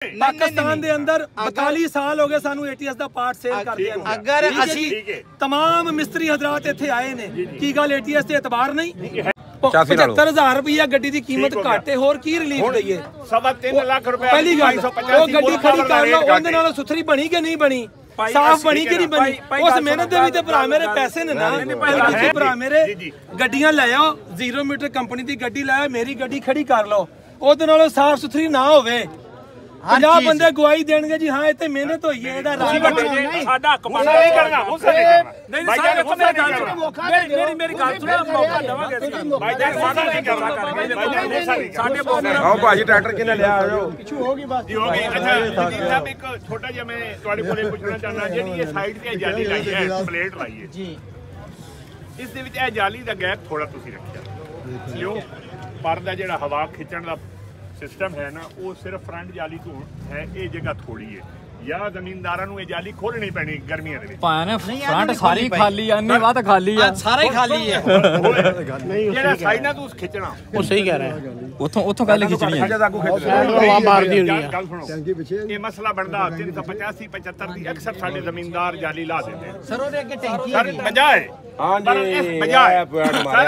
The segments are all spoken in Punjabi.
पाकिस्तान के अंदर 42 साल हो गए सानू ATS दा पार्ट सेल करदे हैं। अगर असी तमाम मिस्त्री हजरात इत्थे आए ने की गल ATS ते एतबार नहीं 75,000 रुपया गड्डी दी कीमत घाटे होर की रिलीफ दईए 3.5 लाख रुपया पहली गल वो गड्डी खड़ी कर लो ओंदे नाल सुथरी बनी कि नहीं बनी साफ बनी कि नहीं बनी उस मेहनत दे भी ते भरा मेरे पैसे ने ना भरा मेरे गड्डियां ले आओ 0 मीटर कंपनी दी गड्डी ले आओ मेरी गड्डी खड़ी कर लो ओदे नाल साफ सुथरी ना होवे 50 बंदे गवाही देंगे जी हाँ इतने मेहनत हुई है साडा हक बनदा नहीं करना गुस्सा नहीं करना नहीं सारे को मेरी गल सुनो मेरी गल सुनो मौका देवांगे भाई जान साडा नहीं करना भाई जान गुस्सा नहीं साडे बोल आओ भाई ट्रैक्टर किने ले आयो पिछू होगी बात जी होगी अच्छा साहब एक छोटा जिहा मैं ਤੁਹਾਡੇ ਕੋਲੇ ਪੁੱਛਣਾ ਚਾਹਨਾ ਜਿਹੜੀ ਇਹ ਸਾਈਡ ਤੇ ਜਾਲੀ ਲਾਈ ਹੈ ਪਲੇਟ ਲਾਈ ਹੈ ਜੀ ਇਸ ਦੇ ਵਿੱਚ ਇਹ ਜਾਲੀ ਦਾ ਗੈਪ ਥੋੜਾ ਤੁਸੀਂ ਰੱਖਿਆ ਲਿਓ ਪਰ ਦਾ ਜਿਹੜਾ ਹਵਾ ਖਿੱਚਣ ਦਾ सिस्टम है ना वो सिर्फ फ्रंट जाली तो है ये जगह थोड़ी है या जमींदारां नूं ये जाली खोलनी पैनी गर्मियां दे विच पाया फ्रंट सारी खाली है अन्नी बात खाली है सारा ही खाली है जेड़ा साइड ना तू खिंचना वो सही कह रहे हैं उथों गल खिंचनी है जदा को खिंचना हवा मारदी हुई है गल सुनो ये मसला बनदा 385 75 दी अक्सर साडे जमींदार जाली ला देते हैं सर ओदे अगे टैंकी है सर बजाए हां जी बजाए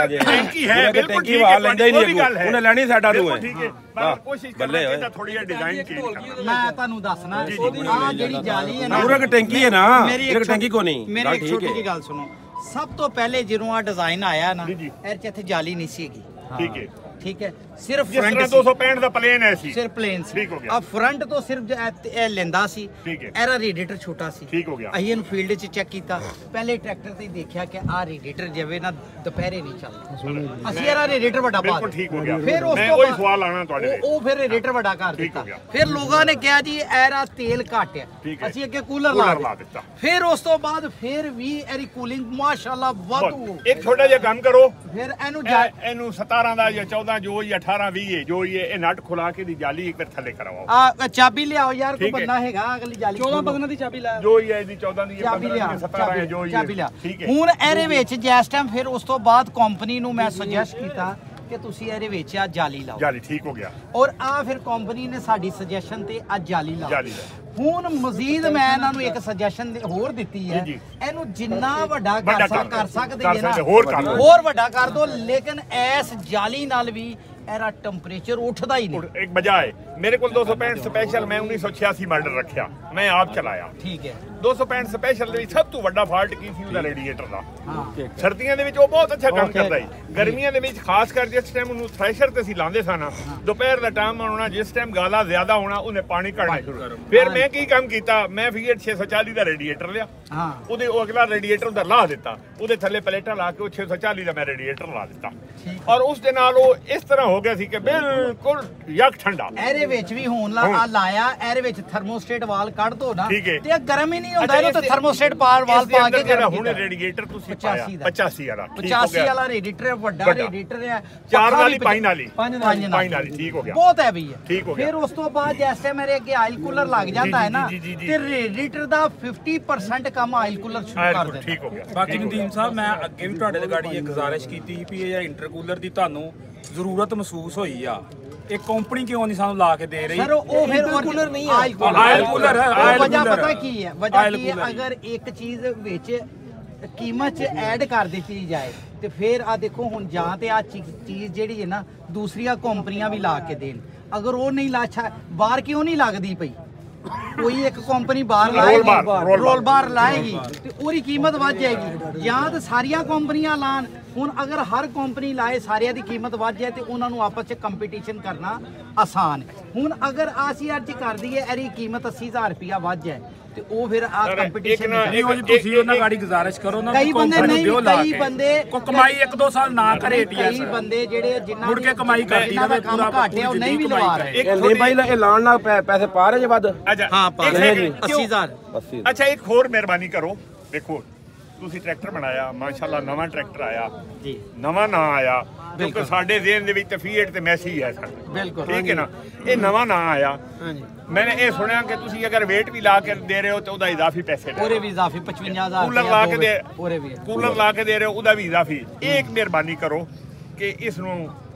टैंकी है बिल्कुल ठीक है लेंदा ही नहीं उन्हें लेनी साडा नूं है ठीक है पर कोशिश करना चाहिए थोड़ी जिहा डिजाइन चेंज करना मैं ਤੁਹਾਨੂੰ ਦੱਸਣਾ ਆ ਜਿਹੜੀ ਜਾਲੀ ਹੈ ਨਾ ਪੂਰਾ ਟੈਂਕੀ ਹੈ ਨਾ ਇੱਕ ਟੈਂਕੀ ਕੋ ਨਹੀਂ ਮੇਰੀ ਇੱਕ ਛੋਟੀ ਜਿਹੀ ਗੱਲ ਸੁਣੋ ਸਭ ਤੋਂ ਪਹਿਲੇ ਜਦੋਂ ਆ ਡਿਜ਼ਾਈਨ ਆਇਆ ਨਾ ਇਹ ਚ ਇੱਥੇ ਜਾਲੀ ਨਹੀਂ ਸੀਗੀ ठीक है सिर्फ फ्रंट 265 ਦਾ ਪਲੇਨ ਹੈ ਸੀ ਸਿਰਫ ਪਲੇਨ ਸੀ ਠੀਕ ਹੋ ਗਿਆ ਆ ਫਰੰਟ ਤੋਂ ਸਿਰਫ ਇਹ ਲੈਂਦਾ ਸੀ ਇਹਦਾ ਰੇਡੀਏਟਰ ਛੋਟਾ ਸੀ ਠੀਕ ਹੋ ਗਿਆ ਅਸੀਂ ਇਹਨੂੰ ਫੀਲਡ 'ਚ ਚੈੱਕ ਕੀਤਾ ਪਹਿਲੇ ਟਰੈਕਟਰ ਤੇ ਦੇਖਿਆ ਕਿ ਆ ਰੇਡੀਏਟਰ ਜਿਵੇਂ ਨਾ ਦੁਪਹਿਰੇ ਨਹੀਂ ਚੱਲਦਾ ਅਸੀਂ ਇਹਦਾ ਰੇਡੀਏਟਰ ਵੱਡਾ ਪਾ ਬਿਲਕੁਲ ਠੀਕ ਹੋ ਗਿਆ ਫਿਰ ਉਸ ਮੈਂ ਤੋਂ ਉਹੀ ਸਵਾਲ ਆਣਾ ਤੁਹਾਡੇ ਉਹ ਫਿਰ ਰੇਡੀਏਟਰ ਵੱਡਾ ਕਰ ਦਿੱਤਾ ਫਿਰ ਲੋਕਾਂ ਨੇ ਕਿਹਾ ਜੀ ਇਹਦਾ ਤੇਲ ਘੱਟ ਹੈ ਅਸੀਂ ਅੱਗੇ ਕੂਲਰ ਲਾ ਦਿੱਤਾ ਫਿਰ ਉਸ ਤੋਂ ਬਾਅਦ ਫਿਰ ਵੀ ਇਹਦੀ ਕੂਲਿੰਗ ਮਾਸ਼ਾਅੱਲਾ ਵਾਧੂ ਇੱਕ ਛੋਟਾ ਜਿਹਾ ਕੰਮ ਕਰੋ ਫਿਰ ਇਹਨੂੰ 17 ਦਾ ਜਾਂ 14 ਜੋ ਜਾਂ 18 20 जो ये नट खुला के दी जाली एक बार थले करवाओ आ चाबी ले आओ यार कोई बंदा हैगा अगली जाली 14 बगना दी चाबी ला जो ये दी 14 दी 15 दी 17 है जो ये चाबी ला ਹੁਣ ਇਹਦੇ ਵਿੱਚ ਜਿਸ ਟਾਈਮ ਫਿਰ ਉਸ ਤੋਂ ਬਾਅਦ ਕੰਪਨੀ ਨੂੰ ਮੈਂ ਸੁਜੈਸਟ ਕੀਤਾ ਕਿ ਤੁਸੀਂ ਇਹਦੇ ਵਿੱਚ ਆ ਜਾਲੀ ਲਾਓ ਜਾਲੀ ਠੀਕ ਹੋ ਗਿਆ ਔਰ ਆ ਫਿਰ ਕੰਪਨੀ ਨੇ ਸਾਡੀ ਸੁਜੈਸ਼ਨ ਤੇ ਆ ਜਾਲੀ ਲਾਓ ਹੁਣ ਮਜ਼ੀਦ ਮੈਂ ਇਹਨਾਂ ਨੂੰ ਇੱਕ ਸੁਜੈਸ਼ਨ ਹੋਰ ਦਿੱਤੀ ਹੈ ਇਹਨੂੰ ਜਿੰਨਾ ਵੱਡਾ ਕਰ ਸਕਦੇ ਜੇ ਨਾ ਹੋਰ ਵੱਡਾ ਕਰ ਦੋ ਲੇਕਿਨ ਇਸ ਜਾਲੀ ਨਾਲ ਵੀ एरा टेम्परेचर उठदा ही नहीं एक बजाय मेरे को 265 स्पेशल मैं 1986 मॉडल रखा मैं आप चलाया ठीक है 265 स्पेशल ਦੇ ਸਭ ਤੋਂ ਵੱਡਾ ਫਾਲਟ ਕੀ ਸੀ ਉਹਦਾ ਰੇਡੀਏਟਰ ਦਾ ਸਰਦੀਆਂ ਦੇ ਵਿੱਚ ਉਹ ਬਹੁਤ ਅੱਛਾ ਕੰਮ ਕਰਦਾ ਹੈ ਗਰਮੀਆਂ ਦੇ ਵਿੱਚ ਖਾਸ ਕਰ ਜਿਸ ਟਾਈਮ ਉਹਨੂੰ ਥ੍ਰੈਸ਼ਰ ਤੇ ਅਸੀਂ ਲਾਉਂਦੇ ਸਾਂ ਨਾ ਦੁਪਹਿਰ ਦਾ ਟਾਈਮ ਆਉਣਾ ਜਿਸ ਟਾਈਮ ਗਾਲਾ ਜ਼ਿਆਦਾ ਹੋਣਾ ਉਹਨੇ ਪਾਣੀ ਕੱਢਣਾ ਸ਼ੁਰੂ ਫਿਰ ਮੈਂ ਕੀ ਕੰਮ ਕੀਤਾ ਮੈਂ Fiat 640 ਦਾ ਰੇਡੀਏਟਰ ਲਿਆ ਉਹਦੇ ਉਹ ਅਗਲਾ ਰੇਡੀਏਟਰ ਉਹਦਾ ਲਾ ਦਿੱਤਾ ਉਹਦੇ ਥੱਲੇ ਪਲੇਟਾਂ ਲਾ ਕੇ ਉਹ 640 ਦਾ ਮੈਂ ਰੇਡੀਏਟਰ ਲਾ ਦਿੱਤਾ ਔਰ ਉਸ ਦੇ ਨਾਲ ਉਹ ਇਸ ਤਰ੍ਹਾਂ ਹੋ ਗਿਆ ਸੀ ਕਿ ਬਿਲਕੁਲ ਯਕ ਠੰਡਾ ਇਹਦੇ ਵਿੱਚ ਵੀ ਹੁਣ ਲਾਇਆ ਇਹਦੇ ਵਿੱਚ ਥਰਮੋਸਟੇਟ ਵਾਲ ਕੱਢ ਦੋ ਨਾ ਤੇ ਗਰਮ ਹੀ ਨਹੀਂ ਹੁੰਦਾ ਇਹਨੂੰ ਤੇ ਥਰਮੋਸਟੇਟ ਵਾਲ ਪਾ ਕੇ ਜਿਹੜਾ ਹੁਣ ਰੇਡੀਏਟਰ ਤੁਸੀਂ ਪਾਇਆ 85 ਵਾਲਾ 85 ਵਾਲਾ ਰੇਡੀਏਟਰ ਵੱਡਾ ਰੇਡੀਏਟਰ ਹੈ 4 ਵਾਲੀ 5 ਵਾਲੀ ਠੀਕ ਹੋ ਗਿਆ ਬਹੁਤ ਹੈ ਵੀ ਠੀਕ ਹੋ ਗਿਆ ਫਿਰ ਉਸ ਤੋਂ ਬਾਅਦ ਜੈਸੇ ਮੇਰੇ ਅੱਗੇ ਆਇਲ ਕੂਲਰ ਲੱਗ ਜਾਂਦਾ ਹੈ ਨਾ ਤੇ ਰੇਡੀਏਟਰ ਦਾ 50% ਕੰਮ ਆਇਲ ਕੂਲਰ ਸ਼ੁਰੂ ਕਰ ਦਿੰਦਾ ਠੀਕ ਹੋ ਗਿਆ ਬਾਕੀ ਨਦੀਮ ਸਾਹਿਬ ਮੈਂ ਅੱਗੇ ਵੀ ਤੁਹਾਡੇ ਤੇ ਗਾੜੀ ਇੱਕ ਗੁਜ਼ਾਰਿਸ਼ ਕੀਤੀ ਸੀ ਵੀ ਇਹ ਇੰਟਰਕੂਲਰ ਦੀ ਤੁਹਾਨੂੰ ਜ਼ਰੂਰਤ ਮਹਿਸੂਸ ਹੋਈ ਆ ਇਹ ਕੰਪਨੀ ਕਿਉਂ ਨਹੀਂ ਸਾਨੂੰ ਲਾ ਕੇ ਦੇ ਰਹੀ ਸਰ ਉਹ ਫਿਰ ਕੂਲਰ ਨਹੀਂ ਹੈ ਆਇਲ ਕੂਲਰ ਹੈ ਵਜ੍ਹਾ ਪਤਾ ਕੀ ਹੈ ਵਜ੍ਹਾ ਕੀ ਹੈ ਅਗਰ ਇੱਕ ਚੀਜ਼ ਵਿੱਚ ਕੀਮਤ 'ਚ ਐਡ ਕਰ ਦਿੱਤੀ ਜਾਏ ਤੇ ਫਿਰ ਆ ਦੇਖੋ ਹੁਣ ਜਾਂ ਤੇ ਆ ਚੀਜ਼ ਜਿਹੜੀ ਹੈ ਨਾ ਦੂਸਰੀਆਂ ਕੰਪਨੀਆਂ ਵੀ ਲਾ ਕੇ ਦੇਣ ਅਗਰ ਉਹ ਨਹੀਂ ਲਾਛਾ ਬਾਹਰ ਕਿਉਂ ਨਹੀਂ ਲੱਗਦੀ ਪਈ ਕੋਈ ਇੱਕ ਕੰਪਨੀ ਬਾਹਰ ਲਾਏਗੀ ਰੋਲ ਬਾਰ ਲਾਏਗੀ ਤੇ ਉਹਦੀ ਕੀਮਤ ਵੱਧ ਜਾਏਗੀ ਜਾਂ ਤਾਂ ਸਾਰੀਆਂ ਕੰਪਨੀਆਂ ਲਾਣ ਹੁਣ ਅਗਰ ਹਰ ਕੰਪਨੀ ਲਾਏ ਸਾਰਿਆਂ ਦੀ ਕੀਮਤ ਵੱਧ ਜਾਏ ਤੇ ਉਹਨਾਂ ਨੂੰ ਆਪਸ 'ਚ ਕੰਪੀਟੀਸ਼ਨ ਕਰਨਾ ਆਸਾਨ ਹੈ ਹੁਣ ਅਗਰ ਆਸੀਆਰ 'ਚ ਕਰ ਦਈਏ ਇਹਦੀ ਕੀਮਤ 80,000 ਰੁਪਇਆ ਵੱਧ ਜਾਏ ਤੇ ਉਹ ਫਿਰ ਆ ਕੰਪੀਟੀਸ਼ਨ ਨਹੀਂ ਹੋ ਜੀ ਤੁਸੀਂ ਉਹਨਾਂ ਗਾੜੀ ਗੁਜ਼ਾਰਿਸ਼ ਕਰੋ ਨਾ ਕਈ ਬੰਦੇ ਨਹੀਂ ਕਈ ਬੰਦੇ ਕੋ ਕਮਾਈ 1-2 ਸਾਲ ਨਾ ਕਰੇ ਕਈ ਬੰਦੇ ਜਿਹੜੇ ਜਿਨ੍ਹਾਂ ਮੁੜ ਕੇ ਕਮਾਈ ਕਰਦੀ ਨਾ ਕੰਮ ਘਾਟਿਆ ਉਹ ਨਹੀਂ ਵੀ ਲਵਾ ਰਹੇ ਨਹੀਂ ਬਾਈ ਇਹ ਲਾਣ ਨਾਲ ਪੈਸੇ ਪਾ ਰਹੇ ਜੇ ਵੱਧ ਹਾਂ ਪਾ ਰਹੇ 80,000 ਅੱਛਾ ਇੱਕ ਹੋਰ ਮਿਹਰਬਾਨੀ ਕਰੋ ਦੇਖੋ ਤੁਸੀਂ ਟਰੈਕਟਰ ਬਣਾਇਆ ਮਾਸ਼ਾਅੱਲਾ ਨਵਾਂ ਟਰੈਕਟਰ ਆਇਆ ਜੀ ਨਵਾਂ ਨਾ ਆਇਆ ਕਿਉਂਕਿ ਸਾਡੇ ਜ਼ਿਹਨ ਦੇ ਵਿੱਚ ਤੇ Fiat ਤੇ ਮੈਸੀ ਹੈ ਸਾਡਾ ਬਿਲਕੁਲ ਠੀਕ ਹੈ ਨਾ ਇਹ ਨਵਾਂ ਨਾ ਆਇਆ ਹਾਂਜੀ मैंने ये सुना कि तुसी अगर वेट भी ला के दे रहे हो तो उदा इजाफी पैसे पूरे भी इजाफी 55,000 कूलर ला के दे पूरे भी कूलर ला के दे रहे हो उदा भी इजाफी एक मेहरबानी करो कि इसनु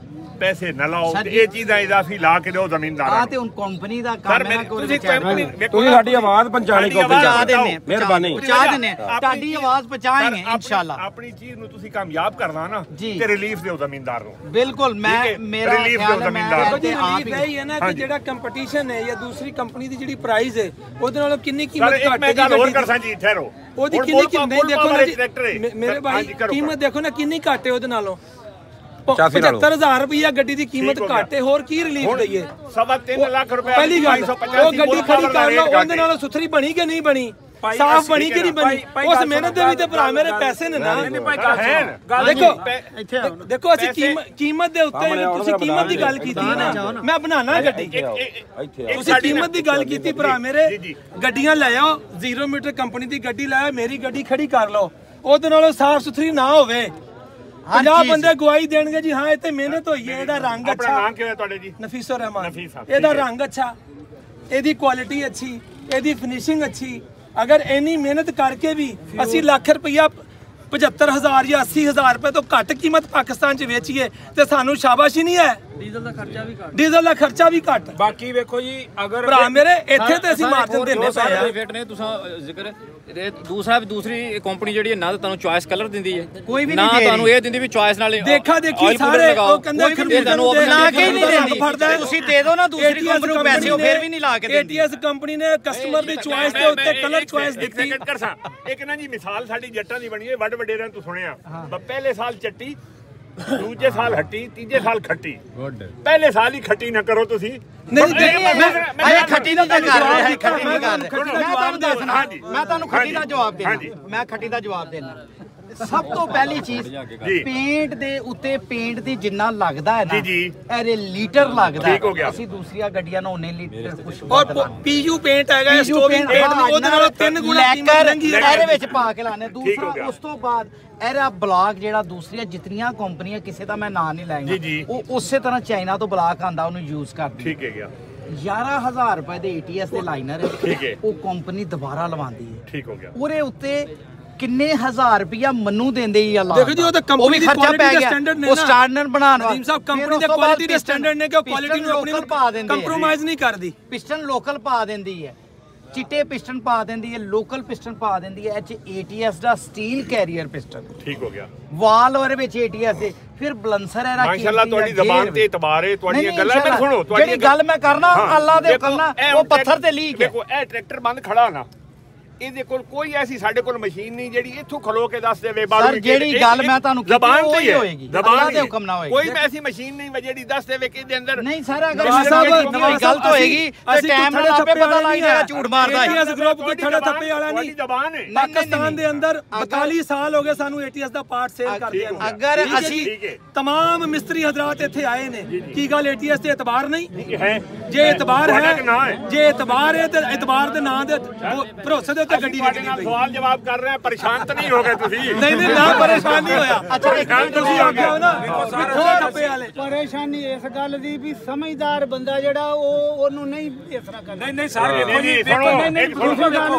ਪੈਸੇ ਨਾ ਲਾਓ, ਇਹ ਚੀਜ਼ਾਂ ਇਜ਼ਾਫੀ ਲਾ ਕੇ ਦਿਓ ਜ਼ਿਮੀਂਦਾਰਾਂ ਆ ਤੇ ਹੁਣ ਕੰਪਨੀ ਦਾ ਕੰਮ ਹੈ। ਤੁਸੀਂ ਸਾਡੀ ਆਵਾਜ਼ ਪਹੁੰਚਾਣੀ ਮਿਹਰਬਾਨੀ ਪਹੁੰਚਾ ਦਿੰਦੇ ਤੁਹਾਡੀ ਆਵਾਜ਼ ਪਹੁੰਚਾਏਂਗੇ ਇਨਸ਼ਾਅੱਲਾ। ਆਪਣੀ ਚੀਜ਼ ਨੂੰ ਤੁਸੀਂ ਕਾਮਯਾਬ ਕਰਨਾ ਨਾ ਤੇ ਰਿਲੀਫ ਦਿਓ ਜ਼ਿਮੀਂਦਾਰ ਨੂੰ। ਬਿਲਕੁਲ ਮੈਂ ਮੇਰਾ ਰਿਲੀਫ ਦਿਓ ਜ਼ਿਮੀਂਦਾਰ ਨੂੰ। ਰਿਲੀਫ ਇਹ ਹੈ ਨਾ ਕਿ ਜਿਹੜਾ ਕੰਪੀਟੀਸ਼ਨ ਹੈ ਜਾਂ ਦੂਸਰੀ ਕੰਪਨੀ ਦੀ ਜਿਹੜੀ ਪ੍ਰਾਈਸ ਹੈ ਉਹਦੇ ਨਾਲੋਂ ਕਿੰਨੀ ਕੀਮਤ ਘੱਟ ਹੈ ਜੀ। ਹੋਰ ਕਰਸਾਂ ਜੀ ਠਹਿਰੋ, ਉਹਦੀ ਕਿੰਨੀ ਨਹੀਂ ਦੇਖੋ ਨਾ ਜੀ ਮੇਰੇ ਭਾਈ ਕੀਮਤ ਦੇਖੋ ਨਾ ਕਿੰਨੀ ਘੱਟ ਹੈ ਉਹਦੇ ਨਾਲੋਂ। 75000 ਰੁਪਇਆ ਗੱਡੀ ਦੀ ਕੀਮਤ ਘੱਟ ਹੈ, ਹੋਰ ਕੀ ਰਿਲੀਫ ਦਈਏ। 3.5 ਲੱਖ ਰੁਪਏ ਪਹਿਲੀ ਗੱਲ ਉਹ ਗੱਡੀ ਖੜੀ ਕਰ ਲਓ, ਉਹਦੇ ਨਾਲੋਂ ਸੁਥਰੀ ਬਣੀ ਕਿ ਨਹੀਂ ਬਣੀ, ਸਾਫ਼ ਬਣੀ ਕਿ ਨਹੀਂ ਬਣੀ, ਉਸ ਮਿਹਨਤ ਦੇ ਵੀ ਤੇ ਭਰਾ ਮੇਰੇ ਪੈਸੇ ਨੇ ਨਾ। ਦੇਖੋ ਅਸੀਂ ਕੀਮਤ ਦੇ ਉੱਤੇ ਤੁਸੀਂ ਕੀਮਤ ਦੀ ਗੱਲ ਕੀਤੀ ਨਾ, ਮੈਂ ਬਣਾਣਾ ਗੱਡੀ, ਤੁਸੀਂ ਕੀਮਤ ਦੀ ਗੱਲ ਕੀਤੀ ਭਰਾ ਮੇਰੇ। ਗੱਡੀਆਂ ਲੈ ਆਓ, 0 ਮੀਟਰ ਕੰਪਨੀ ਦੀ ਗੱਡੀ ਲੈ ਆਓ, ਮੇਰੀ ਗੱਡੀ ਖੜੀ ਕਰ ਲਓ, ਉਹਦੇ ਨਾਲੋਂ ਸਾਫ਼ ਸੁਥਰੀ ਨਾ ਹੋਵੇ। 50 ਬੰਦੇ ਗਵਾਹੀ ਦੇਣਗੇ ਜੀ ਹਾਂ ਇੱਥੇ ਮਿਹਨਤ ਹੋਈ ਹੈ, ਇਹਦਾ ਰੰਗ ਅੱਛਾ। ਨਾਮ ਕੀ ਹੈ ਤੁਹਾਡੇ ਜੀ? ਨਫੀਸੁਰ ਰਹਿਮਾਨ। ਇਹਦਾ ਰੰਗ ਅੱਛਾ, ਇਹਦੀ ਕੁਆਲਿਟੀ ਅੱਛੀ, ਇਹਦੀ ਫਿਨਿਸ਼ਿੰਗ ਅੱਛੀ। ਅਗਰ ਇੰਨੀ ਮਿਹਨਤ ਕਰਕੇ ਵੀ ਅਸੀਂ ਲੱਖ ਰੁਪਇਆ 75000 ਜਾਂ 80000 ਰੁਪਏ ਤੋਂ ਘੱਟ ਕੀਮਤ ਪਾਕਿਸਤਾਨ 'ਚ ਵੇਚੀਏ ਤੇ ਸਾਨੂੰ ਸ਼ਾਬਾਸ਼ੀ ਨਹੀਂ ਹੈ। ਡੀਜ਼ਲ ਦਾ ਖਰਚਾ ਵੀ ਘੱਟ। ਬਾਕੀ ਵੇਖੋ ਜੀ ਅਗਰ ਭਰਾ ਮੇਰੇ ਇੱਥੇ ਤੇ ਅਸੀਂ ਮਾਰਜਨ ਦਿੰਦੇ ਪਏ ਆ। ਫਿੱਟ ਨੇ ਤੁਸੀਂ ਜ਼ਿਕਰ ਦੂਸਰੀ ਕੰਪਨੀ ਜਿਹੜੀ ਹੈ ਨਾ ਤਾਂ ਤੁਹਾਨੂੰ ਚੁਆਇਸ ਕਲਰ ਦਿੰਦੀ ਹੈ, ਨਾ ਤੁਹਾਨੂੰ ਇਹ ਦਿੰਦੀ ਵੀ ਚੁਆਇਸ ਨਾਲ ਦੇਖਾ ਦੇਖੀ ਸਾਰੇ ਉਹ ਕਹਿੰਦੇ ਖਰਬੂਜਾ ਨੂੰ ਲਾ ਕੇ ਨਹੀਂ ਦਿੰਦੀ, ਤੁਸੀਂ ਦੇ ਦਿਓ ਨਾ ਦੂਸਰੀ ਕੰਪਨੀ ਨੂੰ ਪੈਸੇ, ਉਹ ਫਿਰ ਵੀ ਨਹੀਂ ਲਾ ਕੇ ਦਿੰਦੀ। ATS ਕੰਪਨੀ ਨੇ ਕਸਟਮਰ ਦੀ ਚੁਆਇਸ ਦੇ ਉੱਤੇ ਕਲਰ ਚੁਆਇਸ ਦਿੱਤੀ। ਇੱਕ ਨਾ ਜੀ ਮਿਸਾਲ ਸਾਡੀ ਜੱਟਾਂ ਦੀ ਬਣੀ ਹੈ, ਵੱਡ ਵਡੇਰਿਆਂ ਤੋਂ ਸੁਣਿਆ, ਪਹਿਲੇ ਸਾਲ ਚੱਟੀ, ਦੂਜੇ ਸਾਲ ਹੱਟੀ, ਤੀਜੇ ਸਾਲ ਖੱਟੀ। ਪਹਿਲੇ ਸਾਲ ਹੀ ਖੱਟੀ ਨਾ ਕਰੋ ਤੁਸੀਂ। ਨਹੀਂ ਮੈਂ ਖੱਟੀ ਦਾ ਤਾਂ ਕਰ ਰਿਹਾ, ਖੱਟੀ ਨਹੀਂ ਕਰ ਰਿਹਾ। ਮੈਂ ਤੁਹਾਨੂੰ ਦੱਸਣਾ, ਮੈਂ ਤੁਹਾਨੂੰ ਖੱਟੀ ਦਾ ਜਵਾਬ ਦੇਣਾ, ਮੈਂ ਖੱਟੀ ਦਾ ਜਵਾਬ ਦੇਣਾ। ਸਭ ਤੋਂ ਪਹਿਲੀ ਚੀਜ਼ ਪੇਂਟ ਦੇ ਉੱਤੇ ਪੇਂਟ ਦੀ ਜਿੰਨਾ ਲੱਗਦਾ ਹੈ ਨਾ ਇਹਦੇ ਲੀਟਰ ਲੱਗਦਾ ਹੈ। ਅਸੀਂ ਦੂਸਰੀਆਂ ਗੱਡੀਆਂ ਨੂੰ 19 ਲੀਟਰ ਕੁਝ ਔਰ ਪੀਯੂ ਪੇਂਟ ਹੈਗਾ, ਸਟੋਵਿੰਗ ਪੇਂਟ ਨਹੀਂ, ਉਹਦੇ ਨਾਲੋਂ 3 ਗੁਣਾ ਕੀਮਤ ਮਹਿੰਗੀ ਹੈ ਇਹਦੇ ਵਿੱਚ ਪਾ ਕੇ ਲਾਣੇ। ਦੂਸਰਾ ਉਸ ਤੋਂ ਬਾਅਦ ਇਹਦਾ ਬਲਾਕ ਜਿਹੜਾ ਦੂਸਰੀਆਂ ਜਿਤਨੀਆਂ ਕੰਪਨੀਆਂ, ਕਿਸੇ ਦਾ ਮੈਂ ਨਾਂ ਨਹੀਂ ਲਾਂਗਾ, ਉਹ ਉਸੇ ਤਰ੍ਹਾਂ ਚਾਈਨਾ ਤੋਂ ਬਲਾਕ ਆਂਦਾ, ਉਹਨੂੰ ਯੂਜ਼ ਕਰਦੇ। ਠੀਕ ਹੈ ਗਿਆ। 11000 ਰੁਪਏ ਦੇ ATS ਦੇ ਲਾਈਨਰ ਉਹ ਕੰਪਨੀ ਦੁਬਾਰਾ ਲਵਾਉਂਦੀ ਹੈ। ਠੀਕ ਹੋ ਗਿਆ। ਉਹਦੇ ਉੱਤੇ ਕਿੰਨੇ ਹਜ਼ਾਰ ਰੁਪਇਆ ਮੈਨੂੰ ਦਿੰਦੇ ਹੀ ਅੱਲਾ। ਦੇਖੋ ਜੀ ਉਹ ਤਾਂ ਕੰਪਨੀ ਦੀ ਕੁਆਲਿਟੀ ਦੇ ਸਟੈਂਡਰਡ ਨੇ, ਉਹ ਸਟੈਂਡਰਡ ਬਣਾਉਣ ਵਾਲੇ ਸਾਹਿਬ ਕੰਪਨੀ ਦੇ ਕੁਆਲਿਟੀ ਦੇ ਸਟੈਂਡਰਡ ਨੇ ਕਿ ਉਹ ਕੁਆਲਿਟੀ ਨੂੰ ਆਪਣੀ ਕੰਪਰੋਮਾਈਜ਼ ਨਹੀਂ ਕਰਦੀ। ਪਿਸਟਨ ਲੋਕਲ ਪਾ ਦਿੰਦੀ ਹੈ, ਚਿੱਟੇ ਪਿਸਟਨ ਪਾ ਦਿੰਦੀ ਹੈ, ਲੋਕਲ ਪਿਸਟਨ ਪਾ ਦਿੰਦੀ ਹੈ। ATS ਦਾ ਸਟੀਲ ਕੈਰੀਅਰ ਪਿਸਟਨ। ਠੀਕ ਹੋ ਗਿਆ। ਵਾਲ ਉਹਦੇ ਵਿੱਚ ATS ਦੇ, ਫਿਰ ਬਲੰਸਰ ਹੈ। ਮਾਸ਼ਾਅੱਲਾ ਤੁਹਾਡੀ ਜ਼ਬਾਨ ਤੇ ਇਤਬਾਰ ਹੈ, ਤੁਹਾਡੀਆਂ ਗੱਲਾਂ ਮੈਂ ਸੁਣੋ। ਜਿਹੜੀ ਗੱਲ ਮੈਂ ਕਰਨਾ ਅੱਲਾ ਦੇ ਹੁਕਮ ਨਾਲ, ਉਹ ਪੱਥਰ ਤੇ ਲੀਕ ਹੈ। ਦੇਖੋ ਇਹ ਟਰੈਕਟਰ ਬੰਦ ਖੜਾ ਨਾ, ਇਹਦੇ ਕੋਲ ਕੋਈ ਐਸੀ ਸਾਡੇ ਕੋਲ ਮਸ਼ੀਨ ਨਹੀਂ ਜਿਹੜੀ ਇੱਥੋਂ ਖਲੋ ਕੇ ਦੱਸ ਦੇਵੇ ਬਾਹਰ। ਸਰ ਜਿਹੜੀ ਗੱਲ ਮੈਂ ਤੁਹਾਨੂੰ ਜ਼ਬਾਨ ਤੇ ਹੋਏਗੀ, ਅੱਲਾ ਦੇ ਹੁਕਮ ਨਾਲ ਹੋਏਗੀ। ਕੋਈ ਐਸੀ ਮਸ਼ੀਨ ਨਹੀਂ ਜਿਹੜੀ ਦੱਸ ਦੇਵੇ ਕਿ ਇਹਦੇ ਅੰਦਰ ਨਹੀਂ। ਸਰ ਅਗਰ ਗਲਤ ਹੋਏਗੀ ਤੇ ਟਾਈਮ ਨਾਲ ਆਪੇ ਪਤਾ ਲੱਗ ਜਾਏਗਾ ਝੂਠ ਮਾਰਦਾ ਹੈ। ATS ਗਰੁੱਪ ਕੋਈ ਥੜਾ ਥੱਪੇ ਵਾਲਾ ਨਹੀਂ। ਜ਼ਬਾਨ ਹੈ ਪਾਕਿਸਤਾਨ ਦੇ ਅੰਦਰ 42 ਸਾਲ ਹੋ ਗਏ ਸਾਨੂੰ ATS ਦਾ ਪਾਰਟ ਸੇਲ ਕਰਦੇ ਆ। ਅਗਰ ਅਸੀਂ तमाम ਮਿਸਤਰੀ ਹਜ਼ਰਾਤ ਇੱਥੇ ਆਏ ਨੇ, ਕੀ ਗੱਲ ATS ਤੇ ਇਤਬਾਰ ਨਹੀਂ ਹੈ? ਜੇ ਇਤਬਾਰ ਹੈ, ਜੇ ਇਤਬਾਰ ਹੈ ਤੇ ਇਤਬਾਰ ਦੇ ਨਾਂ ਦੇ ਭਰੋਸੇ ਦੇ ਉੱਤੇ ਗੱਡੀ ਵਿਕਦੀ ਪਈ। ਸਵਾਲ ਜਵਾਬ ਕਰ ਰਹੇ ਆ, ਪਰੇਸ਼ਾਨ ਤਾਂ ਨਹੀਂ ਹੋ ਗਏ ਤੁਸੀਂ? ਨਹੀਂ ਨਾ ਪਰੇਸ਼ਾਨ ਨਹੀਂ ਹੋਇਆ। ਅੱਛਾ ਤੁਸੀਂ ਆ ਗਏ ਨਾ ਥੱਪੇ ਵਾਲੇ। ਪਰੇਸ਼ਾਨੀ ਇਸ ਗੱਲ ਦੀ ਵੀ ਸਮਝਦਾਰ ਬੰਦਾ ਜਿਹੜਾ ਉਹਨੂੰ ਨਹੀਂ ਇਸ ਤਰ੍ਹਾਂ ਕਰਦਾ। ਨਹੀਂ ਸਰ ਵੇਖੋ ਜੀ,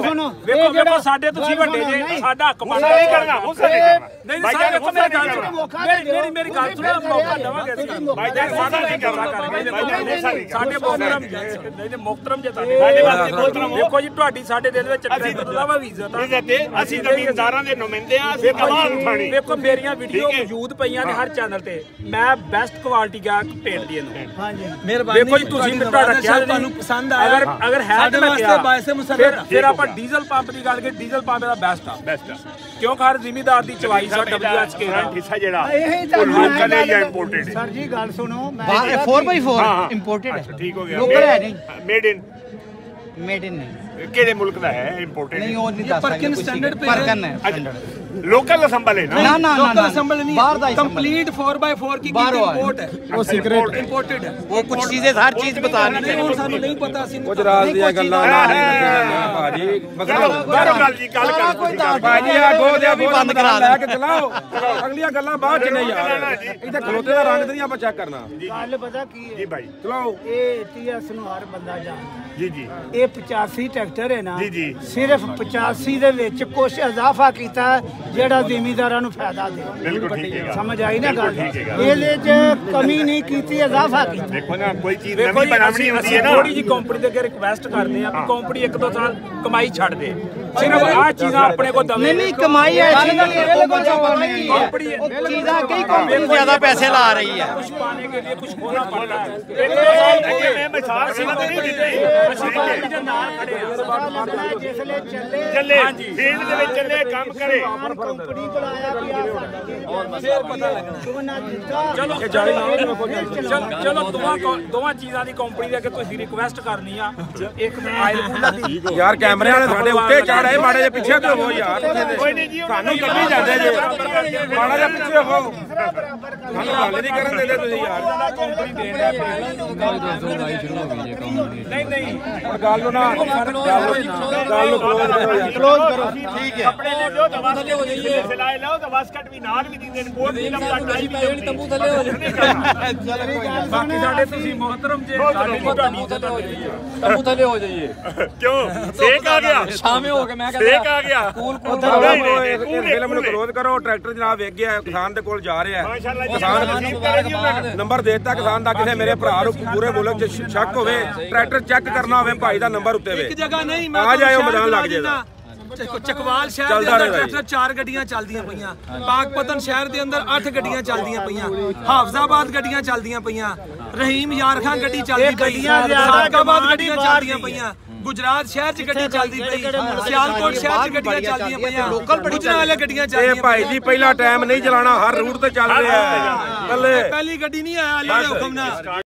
ਸੁਣੋ ਵੇਖੋ ਸਾਡੇ ਤੁਸੀਂ ਵੱਡੇ ਜੇ, ਸਾਡਾ ਹੱਕ ਬਣਦਾ ਨਹੀਂ ਕਰਨਾ, ਗੁੱਸਾ ਨਹੀਂ ਕਰਨਾ। ਨਹੀਂ ਸਰ ਵੇਖੋ ਮੇਰੀ ਗੱਲ ਸੁਣੋ, ਮੇਰੀ ਗੱਲ ਸੁਣੋ, ਮੌਕਾ ਦੇਵਾਂਗੇ ਅਸੀਂ। ਭਾਈ ਜਾਨ ਸਾਡਾ ਨਹੀਂ ਕਰਨਾ, ਸਾਡੇ ਮੁਹਤਰਮ ਨਹੀਂ ਤੇ ਮੁਹਤਰਮ ਜੇ ਤੁਹਾਡੇ ਵਾਸਤੇ ਮੁਹਤਰਮ। ਵੇਖੋ ਜੀ ਤੁਹਾਡੀ ਸਾਡੇ ਦਿਲ ਵਿੱਚ ਟਰੈਕਟਰ ਦਾ ਵਾ ਇੱਜ਼ਤ ਆ। ਅਸੀਂ ਜ਼ਮੀਨਦਾਰਾਂ ਦੇ ਨੁਮਾਇੰਦੇ ਆ, ਅਸੀਂ ਆਵਾਜ਼ ਉਠਾਣੀ। ਵੇਖੋ ਮੇਰੀਆਂ ਵੀਡੀਓ ਮੌਜੂਦ ਪਈਆਂ ਨੇ ਹਰ ਚੈਨਲ ਤੇ, ਮੈਂ ਬੈਸਟ ਕੁਆਲਿਟੀ ਗਾ ਭੇਜ ਦੀ ਇਹਨੂੰ। ਹਾਂਜੀ ਮਿਹਰਬਾਨੀ। ਵੇਖੋ ਜੀ ਤੁਸੀਂ ਮਿੱਟਾ ਰੱਖਿਆ, ਤੁਹਾਨੂੰ ਪਸੰਦ ਆਇਆ। ਅਗਰ ਹੈ ਤਾਂ ਵਾਸਤੇ ਬਾਇਸੇ ਮੁਸੱਲਰ। ਫਿਰ ਆਪਾਂ ਡੀਜ਼ਲ ਪੰਪ ਦੀ ਗੱਲ ਕਰੀਏ, ਡੀਜ਼ਲ ਪੰਪ ਦਾ ਬੈਸਟ ਆ। ਕਿਉਂ ਹਰ ਜ਼ਿਮੀਦਾਰ ਦੀ ਚਵਾਈ ਸਾ WHK ਦਾ ਹਿੱਸਾ ਜਿਹੜਾ ਇਹ ਉਹ ਲੋਕਲ ਹੈ ਜਾਂ ਇੰਪੋਰਟਡ ਹੈ? ਸਰ ਜੀ ਗੱਲ ਸੁਣੋ, 4x4 ਇੰਪੋਰਟਡ ਹੈ। ਠੀਕ ਹੋ ਗਿਆ। ਲੋਕਲ ਹੈ ਨਹੀਂ, ਮੇਡ ਇਨ ਨਹੀਂ। ਕਿਹੜੇ ਮੁਲਕ ਦਾ ਹੈ? ਇੰਪੋਰਟਡ ਨਹੀਂ ਉਹ ਨਹੀਂ ਦੱਸ ਸਕਦੇ। ਪਰਕਿਨ ਸਟੈਂਡਰਡ ਪੇ ਪਰਕਿਨ ਹੈ। ਲੋਕਲ ਅਸੈਂਬਲ ਹੈ ਨਾ ਨਾ ਲੋਕਲ ਅਸੈਂਬਲ ਨਹੀਂ, ਬਾਹਰ ਦਾ ਕੰਪਲੀਟ 4x4 की इंपोर्ट है, वो सीक्रेट इंपोर्टेड है। वो कुछ चीजें हर चीज बतानी नहीं और ਸਾਨੂੰ ਨਹੀਂ ਪਤਾ ਸੀ ਕੁਝ ਰਾਜ ਦੀਆਂ ਗੱਲਾਂ ਭਾਜੀ ਬਾਹਰੋਂ ਗੱਲ ਜੀ ਗੱਲ ਕਰ ਭਾਜੀ ਆ ਗੋ ਦੇ ਵੀ ਬੰਦ ਕਰਾ ਲੈ ਕੇ ਚਲਾਓ, ਅਗਲੀਆਂ ਗੱਲਾਂ ਬਾਅਦ ਚ ਨਹੀਂ ਯਾਰ। ਇੱਥੇ ਖਲੋਤੇ ਦਾ ਰੰਗ ਤੇ ਨਹੀਂ ਆਪਾਂ ਚੈੱਕ ਕਰਨਾ। ਗੱਲ ਪਤਾ ਕੀ ਹੈ ਜੀ ਭਾਈ? ਚਲਾਓ। ਇਹ ATS ਨੂੰ ਹਰ ਬੰਦਾ ਜਾਣਦਾ। ਜੀ ਜੀ ਇਹ 85 ਟਰੈਕਟਰ ਹੈ ਨਾ ਜੀ ਜੀ ਸਿਰਫ 85 ਦੇ ਵਿੱਚ ਕੁਝ ਇਜ਼ਾਫਾ ਕੀਤਾ ਜਿਹੜਾ ਜ਼ਿਮੀਂਦਾਰਾਂ ਨੂੰ ਫਾਇਦਾ ਦੇ। ਬਿਲਕੁਲ ਠੀਕ ਹੈ ਸਮਝ ਆਈ ਨਾ ਗੱਲ? ਇਹਦੇ 'ਚ ਕਮੀ ਨਹੀਂ ਕੀਤੀ, ਇਜ਼ਾਫਾ ਕੀਤਾ। ਦੇਖੋ ਨਾ ਕੋਈ ਚੀਜ਼ ਨਵੀਂ ਬਣਾਉਣੀ ਹੁੰਦੀ ਹੈ ਨਾ। ਥੋੜੀ ਜੀ ਕੰਪਨੀ ਦੇ ਅੱਗੇ ਰਿਕਵੈਸਟ ਕਰਦੇ ਆ ਕਿ ਕੰਪਨੀ 1-2 ਸਾਲ ਕਮਾਈ ਛੱਡ ਦੇ, ਸਿਰਫ ਆਹ ਚੀਜ਼ਾਂ ਆਪਣੇ ਕੋਲ ਦਵੇ। ਨਹੀਂ ਕਮਾਈ ਐਸੀ ਨਹੀਂ ਹੈ, ਕੰਪਨੀ ਚੀਜ਼ਾਂ ਕਈ ਕੰਪਨੀ ਜ਼ਿਆਦਾ ਪੈਸੇ ਲਾ ਰਹੀ ਹੈ। कुछ पाने के लिए कुछ खोना पड़ता है। ਮੈਂ ਮਿਸਾਲ ਨਹੀਂ ਦਿੱਤੀ ਅਸੀਂ ਕੰਪਨੀ ਦੇ ਨਾਲ ਖੜੇ ਆ। ਜਿਸਲੇ ਚੱਲੇ ਚੱਲੇ ਫੀਲਡ ਦੇ ਵਿੱਚ ਚੱਲੇ ਕੰਮ ਕਰੇ। ਕੰਪਨੀ ਕੋਲ ਆਇਆ ਵੀ ਆ ਫੇਰ ਪਤਾ ਲੱਗਣਾ। ਚਲੋ ਦੋਵਾਂ ਚੀਜ਼ਾਂ ਦੀ ਕੰਪਨੀ ਦੇ ਅੱਗੇ ਤੁਸੀਂ ਰਿਕੁਐਸਟ ਕਰਨੀ ਆ। ਇੱਕ ਆਇਲ ਕੂਲਰ ਦੀ ਯਾਰ ਕੈਮਰੇ ਵਾਲੇ ਸਾਡੇ ਉੱਤੇ ਚੜ੍ਹਾਏ, ਮਾੜੇ ਜਿਹੇ ਪਿੱਛੇ ਤੇ ਹੋ ਯਾਰ। ਕੋਈ ਨਹੀਂ ਜੀ ਸਾਨੂੰ ਕੱਢੀ ਜਾਂਦੇ ਜੇ, ਮਾੜਾ ਜਿਹਾ ਪਿੱਛੇ ਹੋ। ਸਾਨੂੰ ਗੱਲ ਨਹੀਂ ਕਰਨ ਦਿੰਦੇ ਤੁਸੀਂ ਯਾਰ। ਨਹੀਂ ਹੁਣ ਗੱਲ ਨੂੰ ਨਾ ਗੱਲ ਨੂੰ ਕਲੋਜ਼ ਕਰੋ। ਠੀਕ ਹੈ ਆਪਣੇ ਲਈ ਜੋ ਦਵਾ ਥੱਲੇ ਹੋ ਜਾਈਏ ਸਿਲਾਏ ਲਓ ਤਾਂ ਵਾਸਕਟ ਵੀ ਨਾਲ ਵੀ ਦਿੰਦੇ ਨੇ ਕੋਟ ਵੀ ਲੰਬਾ ਟਾਈ ਵੀ ਤੰਬੂ ਥੱਲੇ ਹੋ ਜਾਏ। ਬਾਕੀ ਸਾਡੇ ਤੁਸੀਂ ਮੁਹਤਰਮ ਜੇ ਸਾਡੀ ਤੰਬੂ ਥੱਲੇ ਹੋ ਜਾਈਏ। ਕਿਉਂ ਸੇਕ ਆ ਗਿਆ? ਸ਼ਾਮੇ ਹੋ ਕੇ ਮੈਂ ਸੇਕ ਆ ਗਿਆ। ਫਿਲਮ ਨੂੰ ਕਲੋਜ਼ ਕਰੋ। ਟਰੈਕਟਰ ਜਨਾਬ ਵੇਖ ਗਿਆ, ਕਿਸਾਨ ਦੇ ਕੋਲ ਜਾ ਰਿਹਾ। ਕਿਸਾਨ ਨੰਬਰ ਦੇ ਦਿੱਤਾ ਕਿਸਾਨ ਦਾ। ਕਿਸੇ ਮੇਰੇ ਭਰਾ ਨੂੰ ਪੂਰੇ ਮੁਲਕ 'ਚ ਸ਼ੱਕ ਹੋਵੇ, ਟਰੈਕਟਰ ਚੈੱਕ ਕਰਨਾ ਹੋਵੇ, ਭਾਈ ਦਾ ਨੰਬਰ ਉੱਤੇ ਵੇ। ਇੱਕ ਜਗ੍ਹਾ ਨਹੀਂ, ਆ ਜਾਇਓ, ਮੈਦਾਨ ਲੱਗ ਜਾਏਗਾ। ਚਕਵਾਲ ਸ਼ਹਿਰ ਦੇ ਅੰਦਰ ਟਰੈਕਟਰ 4 ਗੱਡੀਆਂ ਚੱਲਦੀਆਂ ਪਈਆਂ। ਪਾਕਪਤਨ ਸ਼ਹਿਰ ਦੇ ਅੰਦਰ 8 ਗੱਡੀਆਂ ਚੱਲਦੀਆਂ ਪਈਆਂ। ਹਾਫਜ਼ਾਬਾਦ ਗੱਡੀਆਂ ਚੱਲਦੀਆਂ ਪਈਆਂ। ਰਹੀਮ ਯਾਰ ਖਾਨ ਗੱਡੀ ਚੱਲਦੀ ਪਈ। ਸਾਦਕਾਬਾਦ ਗੱਡੀਆਂ ਚੱਲਦੀਆਂ ਪਈਆਂ। ਗੁਜਰਾਤ ਸ਼ਹਿਰ 'ਚ ਗੱਡੀ ਚੱਲਦੀ ਪਈ। ਸਿਆਲਕੋਟ ਸ਼ਹਿਰ 'ਚ ਗੱਡੀਆਂ ਚੱਲਦੀਆਂ ਪਈਆਂ। ਗੁਜਰਾਂ ਵਾਲੇ ਗੱਡੀਆਂ ਚੱਲਦੀਆਂ। ਇਹ ਭਾਈ ਜੀ ਪਹਿਲਾ ਟਾਈਮ ਨਹੀਂ ਚਲਾਣਾ, ਹਰ ਰੂਟ ਤੇ ਚੱਲ ਰਿਹਾ ਹੈ। ਪਹਿਲੀ ਗੱਡੀ ਨਹੀਂ ਆਇਆ, ਅੱਲਾ ਦੇ ਹੁਕਮ ਨਾਲ।